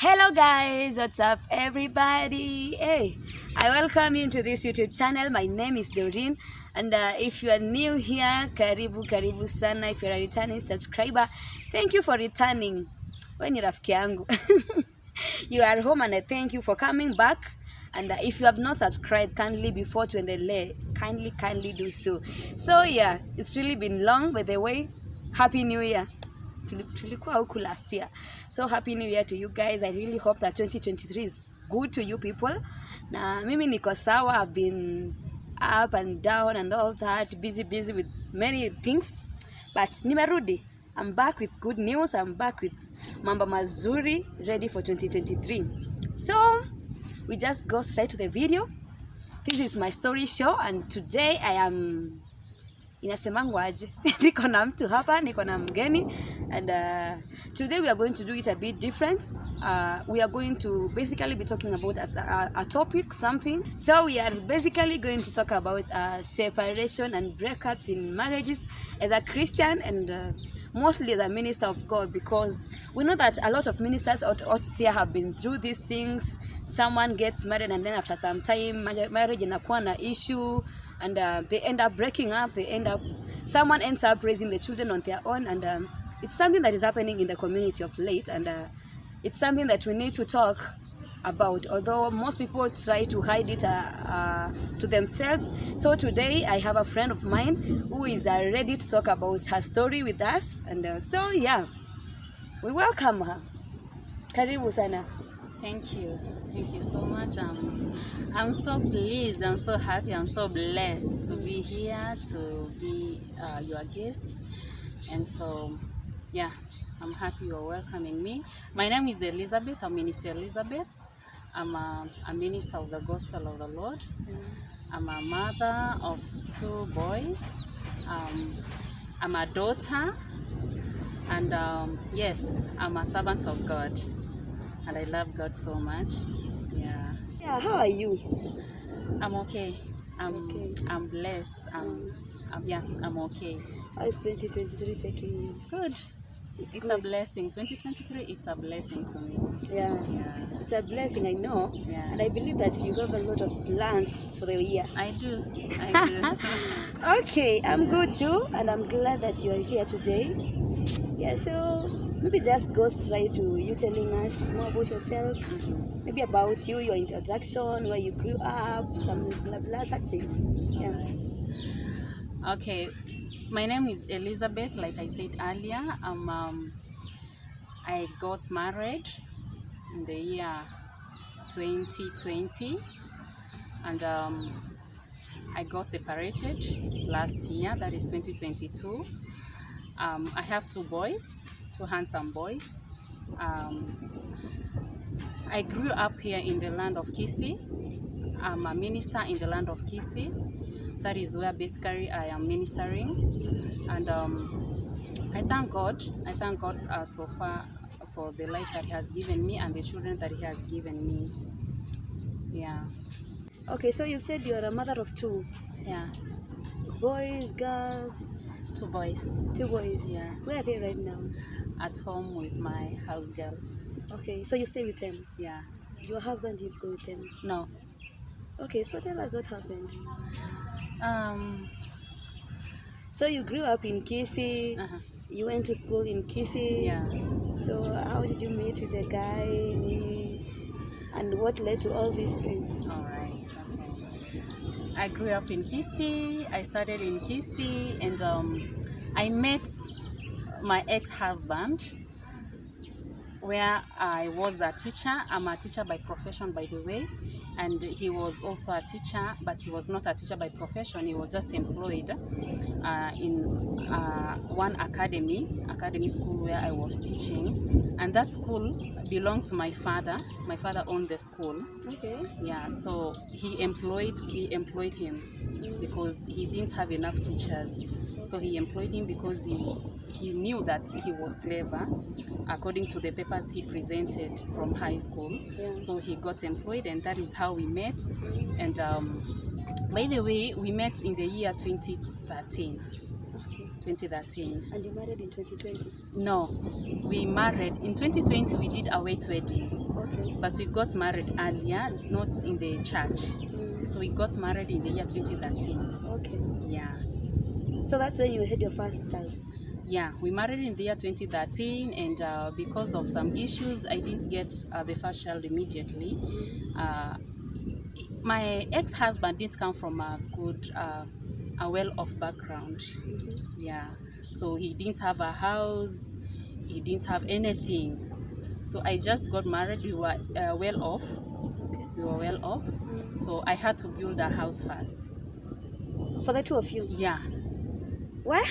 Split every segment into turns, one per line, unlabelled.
Hello guys, what's up everybody? Hey, I welcome you to this YouTube channel. My name is Doreen, and if you are new here, karibu sana. If you're a returning subscriber, thank you for returning. When you're rafiki yangu, you are home, and I thank you for coming back. And if you have not subscribed, kindly before to endelea, kindly do so. So yeah, it's really been long. By the way, Happy New Year. Tulikuwa huku last year, so happy new year to you guys. I really hope that 2023 is good to you people. Na mimi niko sawa. I've been up and down and all that, busy with many things, but nimerudi. I'm back with good news. I'm back with mambo mazuri, ready for 2023. So we just go straight to the video. This is my story show, and today I am inasemangwaje niko na mtu hapa, niko na mgeni, and today we are going to do it a bit different. We are going to basically be talking about a topic, something. So we are basically going to talk about separation and breakups in marriages as a Christian, and mostly as a minister of God, because we know that a lot of ministers out there have been through these things. Someone gets married, and then after some time marriage inakuwa na issue, and they end up breaking up. Someone ends up raising the children on their own, and it's something that is happening in the community of late, and it's something that we need to talk about, although most people try to hide it to themselves. So today I have a friend of mine who is ready to talk about her story with us, and so yeah, we welcome her. Karibu sana.
Thank you so much. I'm so pleased, I'm so happy, I'm so blessed to be here, to be your guest. And so yeah, I'm happy you're welcoming me. My name is Elizabeth. I'm Minister Elizabeth. I'm a minister of the gospel of the Lord. I'm a mother of 2 boys. I'm a daughter, and yes, I'm a servant of God, and I love God so much.
Yeah, how are you?
I'm okay. I'm blessed. I'm okay.
How is 2023 taking you?
Good. It's a blessing. 2023, it's a blessing to me.
Yeah. It's a blessing, I know.
Yeah.
And I believe that you have a lot of plans for the year.
I do.
Okay, I'm good too, and I'm glad that you are here today. Yeah, so maybe just go straight to you telling us more about yourself. Maybe about you, your introduction, where you grew up, some blah blah such things. Yeah.
Okay. My name is Elizabeth, like I said earlier. I got married in the year 2020, and I got separated last year, that is 2022. I have 2 boys, 2 handsome boys. I grew up here in the land of Kisii. I'm a minister in the land of Kisii. That is where basically I am ministering, and I thank God so far for the life that He has given me and the children that He has given me. Yeah.
Okay, so you said you are a mother of 2.
Yeah.
Boys, girls?
2 boys.
2 boys?
Yeah.
Where are they right now?
At home with my house girl.
Okay, so you stay with them?
Yeah.
Your husband did go with them?
No.
Okay, so tell us what happened. So you grew up in Kisii. You went to school in Kisii.
Yeah.
So how did you meet with the guy, and what led to all these things?
All right. Okay. I grew up in Kisii. I started in Kisii, and I met my ex-husband where I was a teacher. I'm a teacher by profession, by the way, and he was also a teacher, but he was not a teacher by profession. He was just employed in one academy school where I was teaching, and that school belonged to my father. My father owned the school.
Okay.
Yeah, so he employed him because he didn't have enough teachers. So he employed him because he knew that he was clever according to the papers he presented from high school.
Yeah.
So he got employed, and that is how we met. And by the way, we met in the year 2013. 2013.
And you married in 2020?
No, we married in 2020. We did a wet wedding.
Okay.
But we got married earlier, not in the church. So we got married in the year 2013.
Okay.
Yeah.
So that's when you had your first child.
Yeah, we married in the year 2013, and because of some issues, I didn't get the first child immediately. My ex-husband didn't come from a good, a well-off background. Yeah, so he didn't have a house, he didn't have anything. So I just got married. We were well off. We were well off. So I had to build a house first.
For the two of you?
Yeah.
What?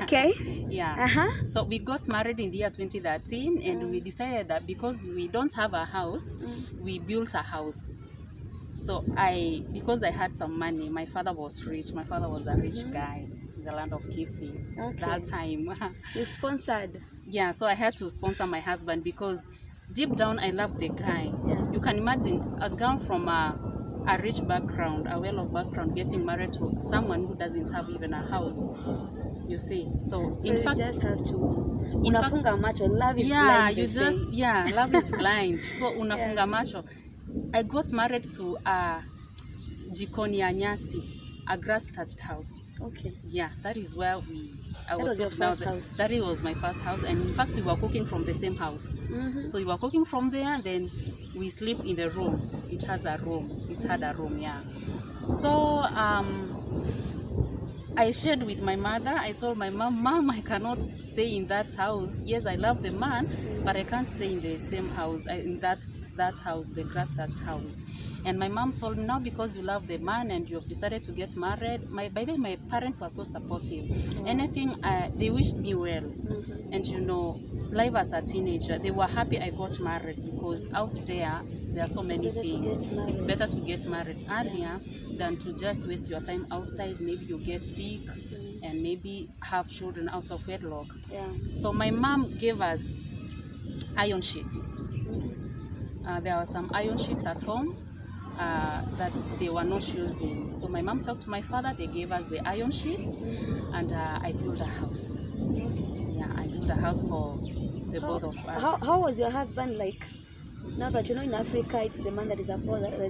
Okay.
Yeah. So we got married in the year 2013, and we decided that because we don't have a house, we built a house. So because I had some money, my father was rich. My father was a rich guy in the land of kissing that time.
You sponsored?
Yeah, so I had to sponsor my husband because deep down I loved the guy. You can imagine a girl from a rich background, a well-off background, getting married to someone who doesn't have even a house. You see, so in
you
fact,
just have to unafunga macho. Love is blind.
Love is blind. So unafunga macho. I got married to a jikoni ya nyasi, a grass-thatched house.
Okay.
Yeah, that is where
That was your first house?
That was my first house, and in fact we were cooking from the same house. So we were cooking from there, then we sleep in the room. It had a room, yeah. So I shared with my mother. I told my mom, I cannot stay in that house. Yes, I love the man, but I can't stay in the same house, in that house, the grass-thatched house. And my mom told me, now because you love the man and you have decided to get married, by then my parents were so supportive. Anything, they wished me well. And you know, life as a teenager, they were happy I got married because out there are so many things. It's better to get married earlier than to just waste your time outside. Maybe you get sick and maybe have children out of wedlock. So my mom gave us iron sheets. There were some iron sheets at home that they were not using. So my mom talked to my father, they gave us the iron sheets, and I built a house. Yeah, I built a house for the both of us.
How was your husband like? Now that you know in Africa, it's the man that is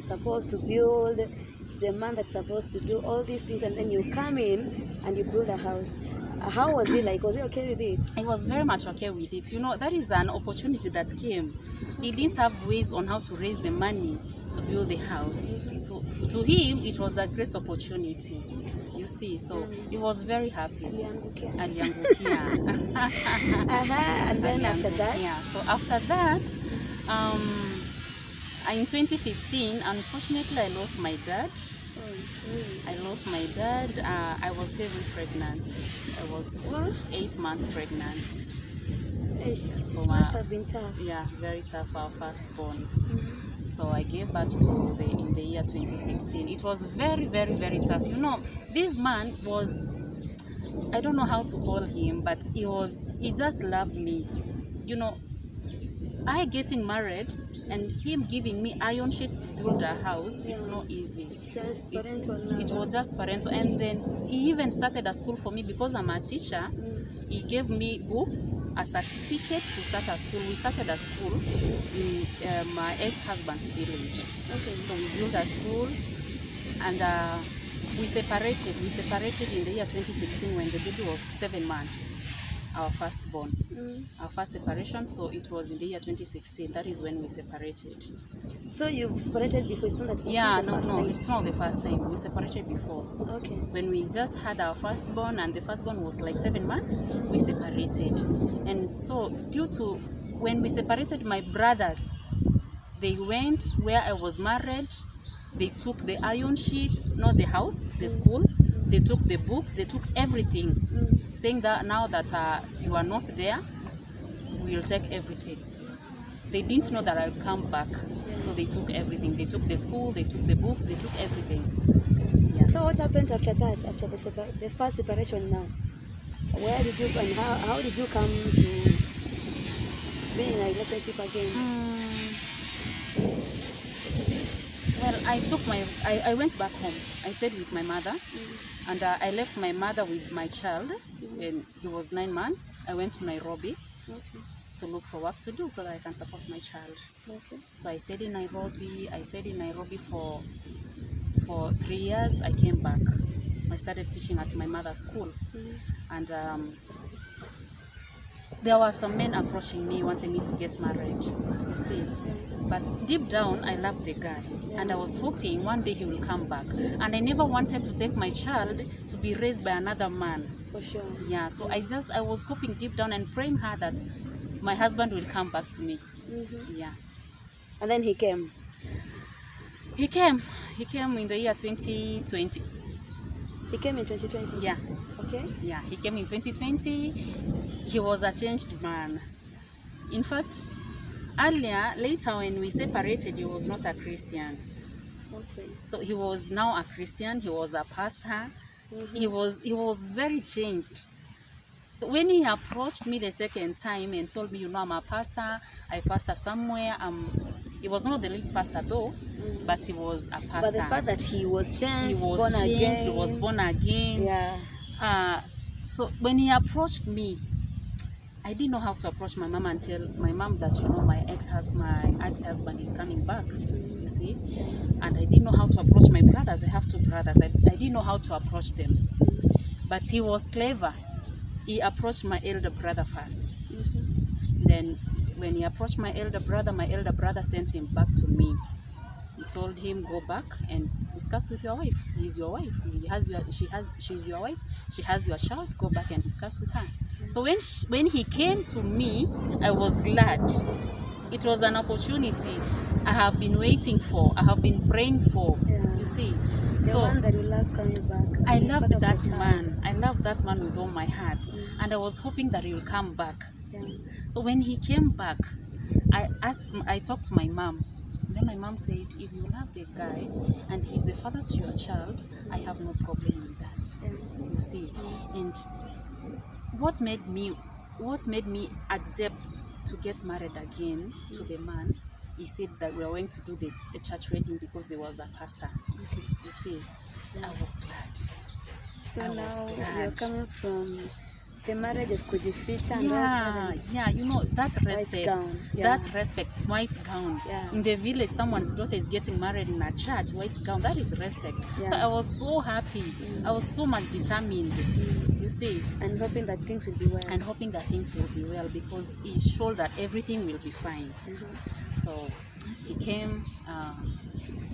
supposed to build, it's the man that's supposed to do all these things, and then you come in and you build a house. How was he like? Was he okay with it?
He was very much okay with it. You know, that is an opportunity that came. He didn't have ways on how to raise the money to build the house. So to him, it was a great opportunity. You see, so he was very happy.
Aliangukia. And then after that?
Yeah, so after that, in 2015, unfortunately, I lost my dad. I lost my dad. I was heavily pregnant. I was 8 months pregnant.
It must have been tough.
Yeah, very tough, our firstborn. So I gave birth to in the year 2016. It was very, very, very tough. You know, this man was, I don't know how to call him, but he just loved me. You know, I getting married and him giving me iron sheets to build a house, it's not easy. It was just parental. And then he even started a school for me because I'm a teacher. He gave me books, a certificate to start a school. We started a school in my ex-husband's village. So we built a school, and we separated. We separated in the year 2016 when the baby was 7 months. Our firstborn, our first separation. So it was in the year 2016. That is when we separated.
So you separated before? It's not
it's not the first time. We separated before.
Okay.
When we just had our firstborn, and the firstborn was like 7 months, we separated. And so due to when we separated, my brothers, they went where I was married. They took the iron sheets, not the house, the school. They took the books, they took everything, saying that now that you are not there, we'll take everything. They didn't know that I'll come back, so they took everything. They took the school, they took the books, they took everything.
Yeah. So what happened after that, after the first separation now? Where did you go and how did you come to be in a relationship again?
Well, I went back home. I stayed with my mother, and I left my mother with my child, and he was 9 months. I went to Nairobi. to look for work to do so that I can support my child.
Okay.
So I stayed in Nairobi. I stayed in Nairobi for 3 years. I came back. I started teaching at my mother's school. And there were some men approaching me, wanting me to get married, you see. But deep down, I loved the guy. And I was hoping one day he will come back. And I never wanted to take my child to be raised by another man.
For sure.
Yeah, so I was hoping deep down and praying hard that my husband will come back to me. Yeah.
And then he came.
He came in the year 2020.
He came in 2020?
Yeah.
Okay.
Yeah, he came in 2020. He was a changed man. In fact, later when we separated, he was not a Christian.
Okay.
So he was now a Christian. He was a pastor. He was very changed. So when he approached me the second time and told me, you know, I'm a pastor, I pastor somewhere. He was not the lead pastor though, but he was a pastor.
But the fact that he was changed,
he was born again.
Yeah.
So when he approached me, I didn't know how to approach my mom and tell my mom that, you know, my ex-husband is coming back, you see. And I didn't know how to approach my brothers. I have two brothers. I didn't know how to approach them. But he was clever. He approached my elder brother first. Then when he approached my elder brother sent him back to me. He told him, go back and discuss with your wife. He's your wife. She's your wife. She has your child. Go back and discuss with her. So when he came to me, I was glad. It was an opportunity I have been waiting for. I have been praying for.
Yeah.
You see.
The one that you love coming back.
I loved that man. I loved that man with all my heart. And I was hoping that he will come back.
Yeah.
So when he came back, I talked to my mom. Then my mom said, if you love the guy and he's the father to your child, I have no problem with that.
Yeah.
You see. And what made me accept to get married again to the man, he said that we are going to do the church wedding because he was a pastor.
Okay.
You see. So I was glad.
So
I
now
was glad.
you're coming from the marriage of kujificha and all that.
Yeah, you know, that respect,
gown. Yeah.
that respect, white gown.
Yeah.
In the village, someone's daughter is getting married in a church, white gown, that is respect.
Yeah.
So I was so happy. I was so much determined, you see.
And hoping that things will be well.
And hoping that things will be well because he showed that everything will be fine. So he came,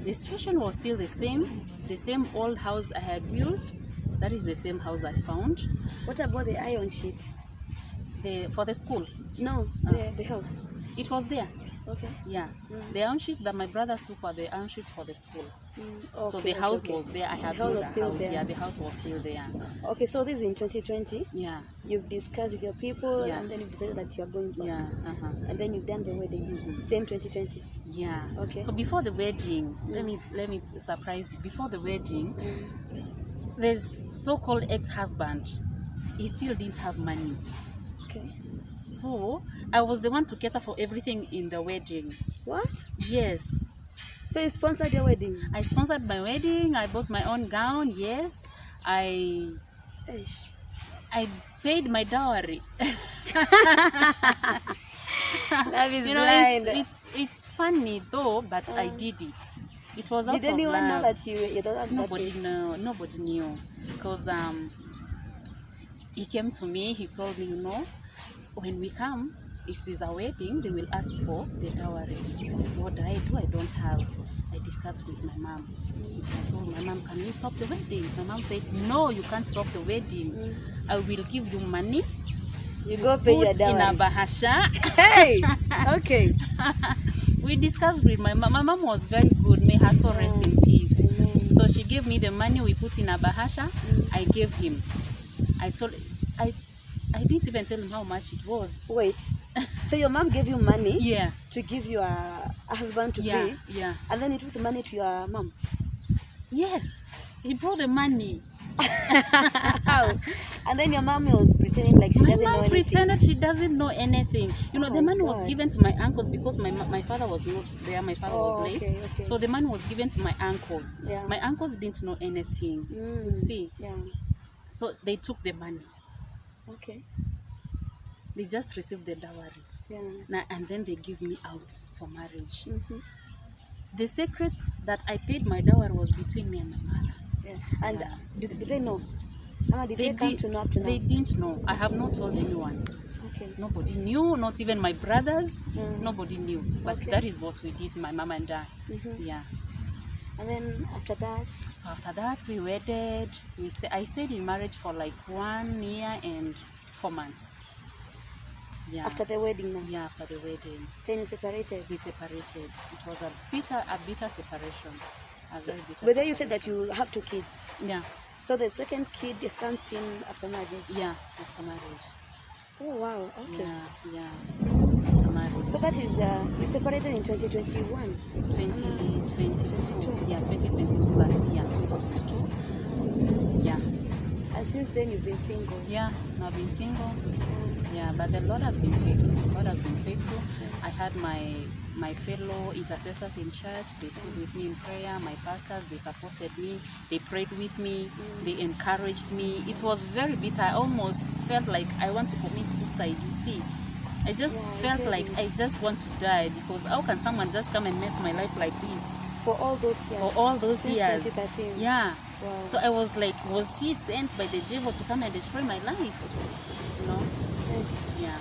the situation was still the same old house I had built. That is the same house I found.
What about the iron sheets?
For the school.
No, the house.
It was there.
Okay.
Yeah. The iron sheets that my brothers took were the iron sheets for the school.
Okay,
So the house was there. I had
the house
built
was
a
still
house.
there.
Yeah, the house was still there.
Okay, so this is in 2020.
Yeah.
You've discussed with your people,
Yeah.
and then you've decided that you are going back.
Yeah.
And then you've done the wedding. Same 2020.
Yeah.
Okay.
So before the wedding, let me surprise you. Before the wedding, this so-called ex-husband, he still didn't have money.
Okay.
So I was the one to cater for everything in the wedding.
What?
Yes.
So you sponsored your wedding?
I sponsored my wedding. I bought my own gown. Yes. I paid my dowry.
Love is
You know,
blind.
it's funny though, but I did it. It was out
Did
of
anyone know
love.
that you don't
Nobody knew, because he came to me. He told me, you know, when we come, it is a wedding. They will ask for the dowry. What do? I don't have. I discussed with my mom. I told my mom, can we stop the wedding? My mom said, no, you can't stop the wedding. I will give you money.
You go pay your
Put in a
dowry.
bahasha.
Hey! Okay.
We discussed with my mom. My mom was very good. May her soul rest in peace.
Amen.
So she gave me the money. We put in a bahasha. I gave him. I didn't even tell him how much it was.
Wait. So your mom gave you money
Yeah.
to give your husband to
Yeah.
be,
Yeah.
and then you took the money to your mom.
Yes. He brought the money.
How? And then your mom was pretending like she
My
doesn't know
mom
anything.
pretended she doesn't know anything. You know,
Oh
the
my
money was
God.
given to my uncles because my father was not there. My father
Oh,
was late.
okay.
So the money was given to my uncles.
Yeah.
My uncles didn't know anything. You see?
Yeah.
So they took the money.
Okay.
They just received the dowry. And then they give me out for marriage.
Mm-hmm.
The secret that I paid my dowry was between me and my mother.
Yeah. And did they know? Did they come to know up to now?
They didn't know. I have not told anyone.
Okay.
Nobody knew, not even my brothers. Nobody knew. But
Okay.
that is what we did, my mom and I.
Mm-hmm.
Yeah.
And then after that?
So after that, we wedded. I stayed in marriage for like 1 year and 4 months. Yeah.
After the wedding now?
Yeah, after the wedding.
Then you separated?
We separated. It was a bitter separation. Very bitter.
But then you said that you have 2 kids.
Yeah.
So the second kid comes in after marriage?
Yeah, after marriage.
Oh, wow. Okay.
Yeah. After marriage.
So that is, we separated in 2021?
2022. Yeah, 2022, last year, 2022. Yeah.
And since then you've been single?
Yeah, I've been single. Yeah, but the Lord has been faithful. God has been faithful. I had my fellow intercessors in church. They stood with me in prayer. My pastors, they supported me. They prayed with me. They encouraged me. It was very bitter. I almost felt like I want to commit suicide, you see. I just felt like I just want to die, because how can someone just come and mess my life like this?
For all those years?
For all those
since
years.
2013?
Yeah.
Wow.
So I was like, was he sent by the devil to come and destroy my life? You know?
Yes.
Yeah.